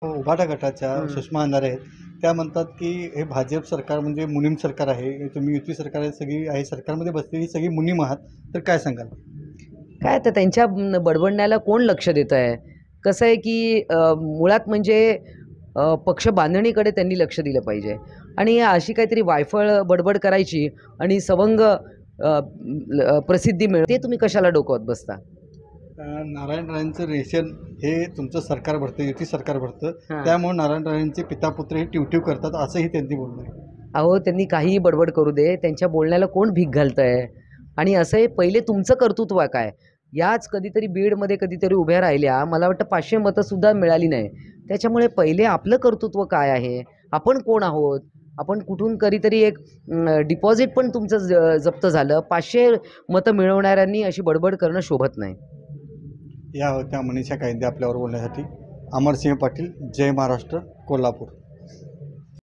उभाटा गटाच्या सुषमा अंधारे आहेत. त्या म्हणतात की हे भाजप सरकार म्हणजे मुनीम सरकार आहे. तुम्ही युती सरकार आहे, सगळी आहे, सरकारमध्ये बसलेली सगळी मुनीम आहात. तर काय सांगाल? काय तर त्यांच्या बडबडण्याला कोण लक्ष देत आहे? कसं आहे की मुळात म्हणजे पक्ष बांधणीकडे त्यांनी लक्ष दिलं पाहिजे आणि अशी काहीतरी वायफळ बडबड करायची आणि सवंग प्रसिद्धी मिळते, तुम्ही कशाला डोकवत बसता? नारायण राणेंचं रेशन हे तुमचं सरकार भरतं, युती सरकार भरतं. हां. त्यामुळे नारायण राणेंचे पितापुत्र हे टिवटिव करतात असंही त्यांनी बोललं आहे. अहो, त्यांनी काहीही बडबड करू दे, त्यांच्या बोलण्याला कोण भीक घालतंय? आणि असं आहे, पहिले तुमचं कर्तृत्व काय? याच कधीतरी बीडमध्ये कधीतरी उभ्या राहिल्या, मला वाटतं 500 मतंसुद्धा मिळाली नाही. त्याच्यामुळे पहिले आपलं कर्तृत्व काय आहे? आपण कोण आहोत? आपण कुठून कधीतरी एक डिपॉझिट पण तुमचं जप्त झालं. 500 मतं मिळवणाऱ्यांनी अशी बडबड करणं शोभत नाही. या होत्या मनीषा कायंदे आपल्यावर बोलण्यासाठी. अमरसिंह पाटील, जय महाराष्ट्र, कोल्हापूर.